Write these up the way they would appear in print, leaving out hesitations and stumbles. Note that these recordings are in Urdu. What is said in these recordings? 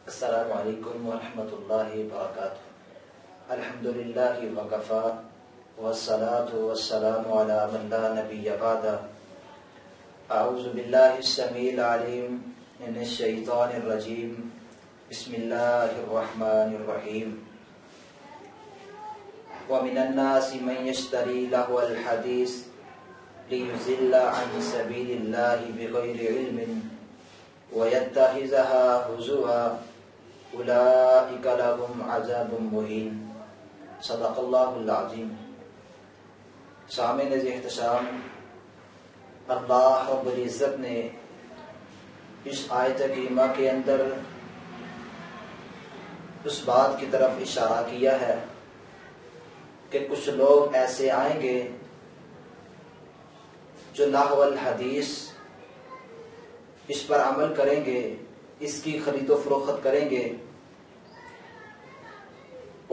السلام علیکم ورحمۃ اللہ وبرکاتہ۔ الحمدللہ وکفا والصلاة والسلام علی من لا نبی بعد۔ اعوذ باللہ السمیع العلیم من الشیطان الرجیم، بسم اللہ الرحمن الرحیم۔ ومن الناس من یشتری لہو الحدیث لیضل عن سبیل اللہ بغیر علم وَيَتَّخِذَهَا هُزُوًا أُولَئِكَ لَهُمْ عَذَابٌ مُّهِينٌ۔ صدق اللہ العظیم۔ سامعین احتشام، اللہ رب العزت نے اس آیت کریمہ کے اندر اس بات کی طرف اشارہ کیا ہے کہ کچھ لوگ ایسے آئیں گے جو لہو الحدیث اس پر عمل کریں گے، اس کی خرید و فروخت کریں گے۔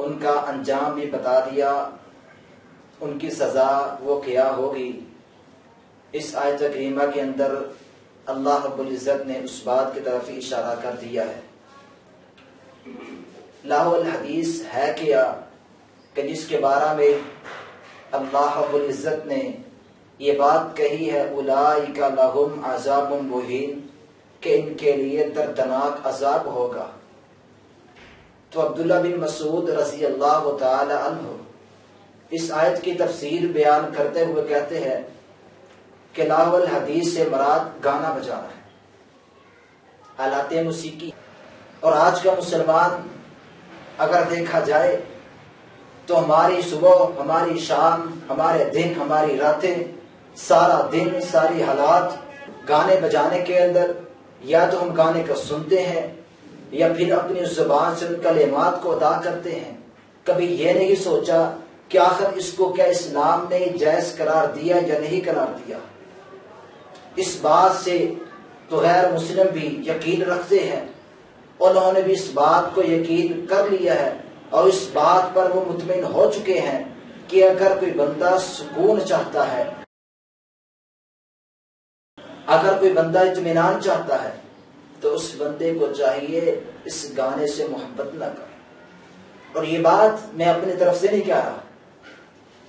ان کا انجام بھی بتا دیا، ان کی سزا وہ کیا ہوگی۔ اس آیت کریمہ کے اندر اللہ رب العزت نے اس بات کی طرف اشارہ کر دیا ہے۔ لہو الحدیث ہے کیا کہ جس کے بارے میں اللہ رب العزت نے یہ بات کہی ہے، اولئک لہم عذاب مہین، کہ ان کے لیے دردناک عذاب ہوگا۔ تو عبداللہ بن مسعود رضی اللہ تعالی عنہ اس آیت کی تفسیر بیان کرتے ہوئے کہتے ہیں کہ لہو الحدیث سے مراد گانا بجانا ہے، آلات موسیقی۔ اور آج کا مسلمان اگر دیکھا جائے تو ہماری صبح، ہماری شام، ہمارے دن، ہماری راتیں، سارا دن، ساری حالات گانے بجانے کے اندر، یا تو ہم گانے کو سنتے ہیں یا پھر اپنی زبان سے ان کلمات کو ادا کرتے ہیں۔ کبھی یہ نہیں سوچا کہ آخر اس کو کیا اسلام نے جائز قرار دیا یا نہیں قرار دیا۔ اس بات سے تو غیر مسلم بھی یقین رکھتے ہیں، انہوں نے بھی اس بات کو یقین کر لیا ہے اور اس بات پر وہ مطمئن ہو چکے ہیں کہ اگر کوئی بندہ سکون چاہتا ہے، اگر کوئی بندہ اطمینان چاہتا ہے تو اس بندے کو چاہیے اس گانے سے محبت نہ کرے۔ اور یہ بات میں اپنی طرف سے نہیں کہہ رہا،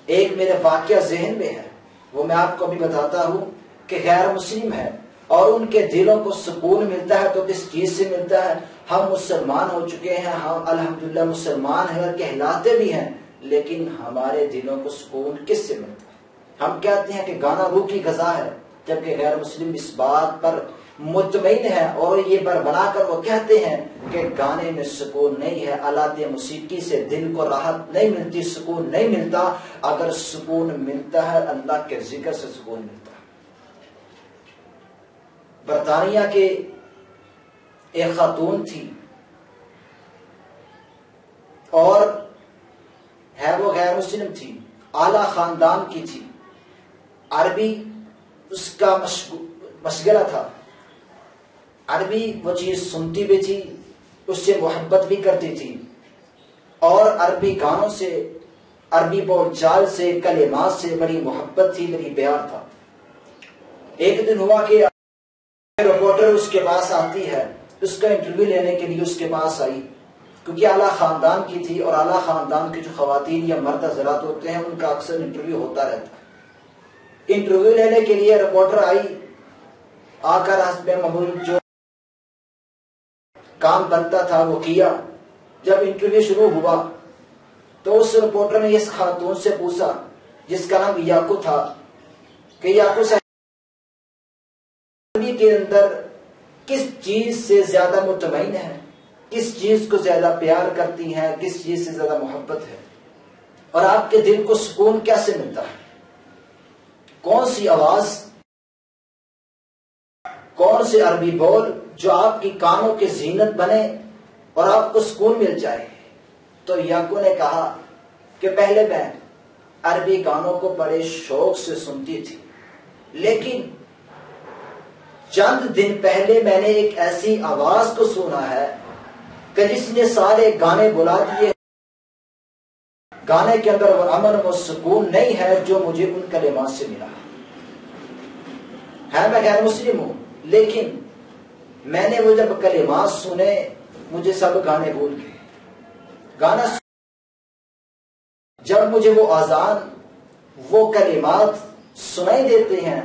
ایک میرے واقعہ ذہن میں ہے، وہ میں آپ کو بھی بتاتا ہوں کہ غیر مسلم ہے اور ان کے دلوں کو سکون ملتا ہے تو کس چیز سے ملتا ہے؟ ہم مسلمان ہو چکے ہیں، ہم الحمدللہ مسلمان ہیں اور کہلاتے بھی ہیں، لیکن ہمارے دلوں کو سکون کس سے ملتا ہے؟ ہم کہتے ہیں کہ گانا روح کی غذا ہے، جبکہ غیر مسلم اس بات پر مطمئن ہے اور یہ بنا کر وہ کہتے ہیں کہ گانے میں سکون نہیں ہے، آلات موسیقی سے دل کو راحت نہیں ملتی، سکون نہیں ملتا۔ اگر سکون ملتا ہے اللہ کے ذکر سے سکون ملتا ہے۔ برطانیہ کے ایک خاتون تھی اور ہے وہ غیر مسلم تھی، اعلیٰ خاندان کی تھی، عربی اس کا مشغلہ تھا، عربی وہ چیز سنتی بھی تھی، اس سے محبت بھی کرتی تھی اور عربی گانوں سے، عربی بول چال سے، کلمات سے بڑی محبت تھی، بڑی پیار تھا۔ ایک دن ہوا کہ رپورٹر اس کے پاس آتی ہے، اس کا انٹرویو لینے کے لیے اس کے پاس آئی، کیونکہ اعلیٰ خاندان کی تھی اور اعلیٰ خاندان کی جو خواتین یا مرد حضرات ہوتے ہیں ان کا اکثر انٹرویو ہوتا رہتا ہے۔ انٹرویو لینے کے لیے رپورٹر آئی، آ کر حسب معمول جو کام بنتا تھا وہ کیا۔ جب انٹرویو شروع ہوا تو اس رپورٹر نے اس خاتون سے پوچھا جس کا نام یاکو تھا کہ یاکو صاحب کے اندر کس چیز سے زیادہ مطمئن ہے، کس چیز کو زیادہ پیار کرتی ہیں، کس چیز سے زیادہ محبت ہے، اور آپ کے دل کو سکون کیسے ملتا ہے؟ کون سی آواز، کون سے عربی بول جو آپ کی کانوں کے زینت بنے اور آپ کو سکون مل جائے؟ تو یاکو نے کہا کہ پہلے میں عربی گانوں کو بڑے شوق سے سنتی تھی، لیکن چند دن پہلے میں نے ایک ایسی آواز کو سنا ہے کہ جس نے سارے گانے بلا دیے۔ گانے کے اندر وہ امن و سکون نہیں ہے جو مجھے ان کلمات سے ملا ہے۔ میں غیر مسلم ہوں، لیکن میں نے وہ جب کلمات سنے مجھے سب گانے بھول گئے. گانا جب مجھے وہ اذان وہ کلمات سنائی دیتے ہیں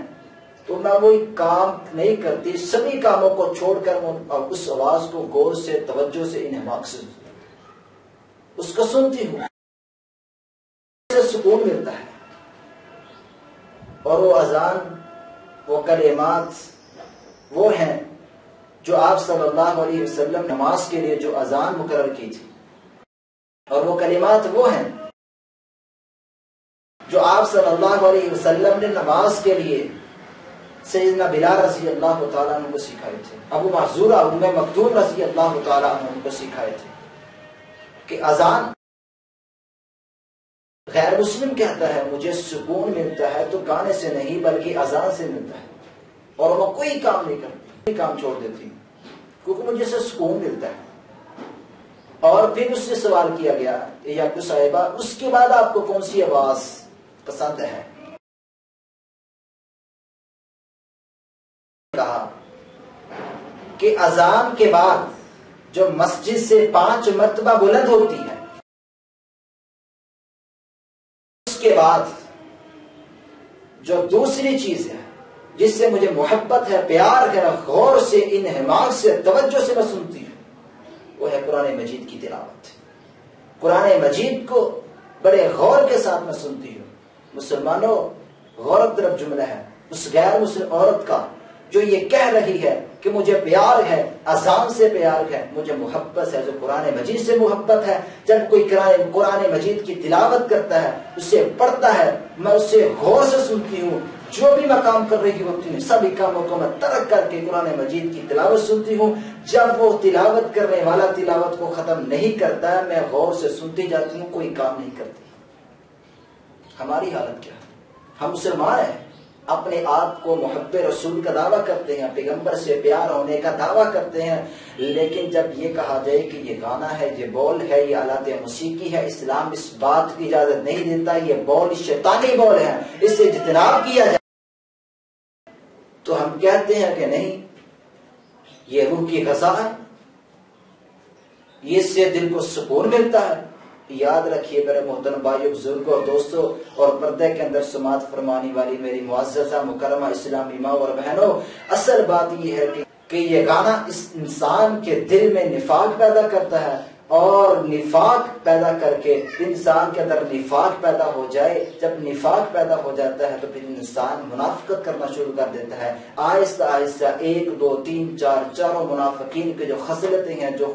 تو میں وہی کام نہیں کرتی، سبھی کاموں کو چھوڑ کر اس آواز کو غور سے توجہ سے انہماک سے اس کو سنتی ہوں، سے سکون ملتا ہے. اور وہ اذان وہ کلمات وہ ہیں جو آپ صلی اللہ علیہ وسلم نماز کے لیے جو اذان مقرر کی تھی، اور وہ کلمات وہ ہیں جو آپ صلی اللہ علیہ وسلم نے نماز کے لیے سیدنا بلال رضی اللہ تعالیٰ عنہ کو سکھائے تھے، ابو محذورہ ام مکتوم رضی اللہ تعالیٰ عنہ کو سکھائے تھے کہ اذان غیر مسلم کہتا ہے مجھے سکون ملتا ہے تو گانے سے نہیں بلکہ اذان سے ملتا ہے، اور میں کوئی کام نہیں کرتی، کوئی کام چھوڑ دیتی ہوں کیونکہ مجھے سے سکون ملتا ہے. اور پھر اس سے سوال کیا گیا یا کچھ صاحبہ اس کے بعد آپ کو کون سی آواز پسند ہے؟ کہا کہ اذان کے بعد جو مسجد سے 5 مرتبہ بلند ہوتی ہے، اس کے بعد جو دوسری چیز ہے جس سے مجھے محبت ہے، پیار ہے، غور سے انہماک سے توجہ سے میں سنتی ہوں، وہ ہے قرآن مجید کی تلاوت. قرآن مجید کو بڑے غور کے ساتھ میں سنتی ہوں. مسلمانوں، غور طرف جملہ ہے اس غیر مسلم عورت کا جو یہ کہہ رہی ہے کہ مجھے پیار ہے، اذان سے پیار ہے، مجھے محبت ہے، جو قرآن مجید سے محبت ہے. جب کوئی قرآن مجید کی تلاوت کرتا ہے، اسے پڑھتا ہے، میں اسے غور سے سنتی ہوں. جو بھی میں کام کر رہی ہوتی ہوں سبھی کاموں کو میں ترک کر کے قرآن مجید کی تلاوت سنتی ہوں. جب وہ تلاوت کرنے والا تلاوت کو ختم نہیں کرتا ہے میں غور سے سنتی جاتی ہوں، کوئی کام نہیں کرتی. ہماری حالت کیا ہے؟ ہم مسلمان ہیں، اپنے آپ کو محب رسول کا دعویٰ کرتے ہیں، پیغمبر سے پیار ہونے کا دعویٰ کرتے ہیں، لیکن جب یہ کہا جائے کہ یہ گانا ہے، یہ بول ہے، یہ آلات موسیقی ہے، اسلام اس بات کی اجازت نہیں دیتا، یہ بول شیطانی بول ہے، اس سے اجتناب کیا جائے، تو ہم کہتے ہیں کہ نہیں، یہ روح کی غذا ہے، اس سے دل کو سکون ملتا ہے. یاد رکھیے میرے محترم بھائیو، بزرگوں اور دوستوں اور پردے کے اندر سماعت فرمانے والی میری معززہ مکرمہ اسلامی ماں اور بہنوں، اصل بات یہ ہے کہ یہ گانا اس انسان کے دل میں نفاق پیدا کرتا ہے، اور نفاق پیدا کر کے انسان کے اندر نفاق پیدا ہو جائے. جب نفاق پیدا ہو جاتا ہے تو پھر انسان منافقت کرنا شروع کر دیتا ہے. آہستہ آہستہ 1 2 3 4 چاروں منافقین کے جو خصلتیں ہیں، جو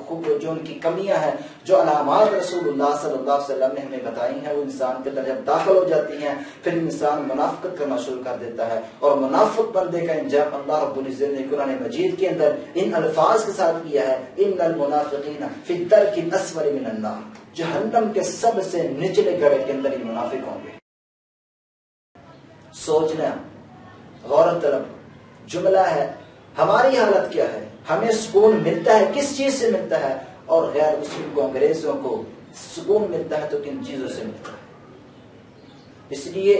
ان کی کمیاں ہیں، جو علامات رسول اللہ صلی اللہ علیہ وسلم نے ہمیں بتائی ہیں، وہ انسان کے اندر جب داخل ہو جاتی ہیں پھر انسان منافقت کرنا شروع کر دیتا ہے. اور منافق بندے کا انجام اللہ رب العزت نے قرآن مجید کے اندر ان الفاظ کے ساتھ کیا ہے، ان المنافقین فی الدرک الاسفل من النار، جہنم کے سب سے نچلے گڑھے کے اندر ہی منافق ہوں گے. سوچنا، غور طلب جملہ ہے. ہماری حالت کیا ہے؟ ہمیں سکون ملتا ہے کس چیز سے ملتا ہے؟ اور غیر مسلم کو، انگریزوں کو سکون ملتا ہے تو کن چیزوں سے ملتا ہے؟ اس لیے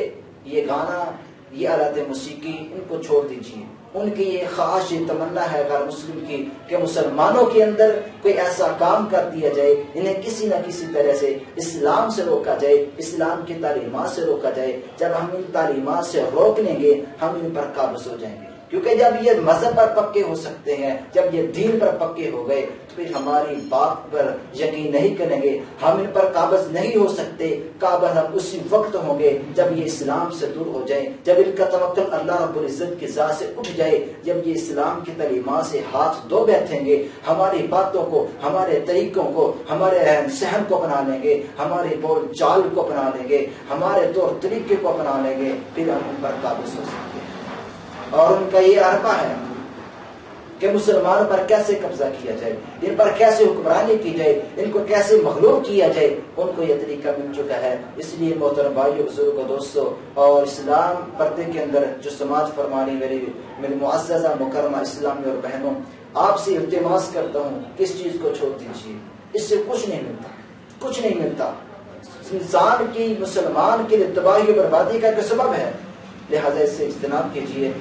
یہ گانا، یہ آلات موسیقی، ان کو چھوڑ دیجیے. ان کی یہ خواہش، یہ تمنا ہے غیر مسلم کی کہ مسلمانوں کے اندر کوئی ایسا کام کر دیا جائے، انہیں کسی نہ کسی طرح سے اسلام سے روکا جائے، اسلام کی تعلیمات سے روکا جائے. جب ہم ان تعلیمات سے روک لیں گے ہم ان پر قابض ہو جائیں گے، کیونکہ جب یہ مذہب پر پکے ہو سکتے ہیں، جب یہ دین پر پکے ہو گئے تو پھر ہماری بات پر یقین نہیں کریں گے، ہم ان پر قابض نہیں ہو سکتے. قابض ہم اسی وقت ہوں گے جب یہ اسلام سے دور ہو جائیں، جب ان کا توکل اللہ رب العزت کی ذات سے اٹھ جائے، جب یہ اسلام کی تعلیمات سے ہاتھ دھو بیٹھیں گے، ہماری باتوں کو، ہمارے طریقوں کو، ہمارے رہن سہن کو اپنا لیں گے، ہمارے بول چال کو اپنا لیں گے، ہمارے طور طریقے کو اپنا لیں گے، پھر ہم ان پر قابض ہو سکتے ہیں. اور ان کا یہ عربہ ہے کہ مسلمانوں پر کیسے قبضہ کیا جائے، ان پر کیسے حکمرانی کی جائے، ان کو کیسے مغلوب کیا جائے، ان کو یہ طریقہ مل چکا ہے. اس لیے محترم بھائیو، بزرگوں، دوستوں اور اسلام پردے کے اندر جو سماعت فرمانی میری معززہ مکرمہ اسلامی اور بہنوں، آپ سے التماس کرتا ہوں کہ اس چیز کو چھوڑ دیجیے. اس سے کچھ نہیں ملتا، کچھ نہیں ملتا. انسان کی، مسلمان کے لیے تباہی و بربادی کا سبب ہے، لہذا اس سے اجتناب کیجیے.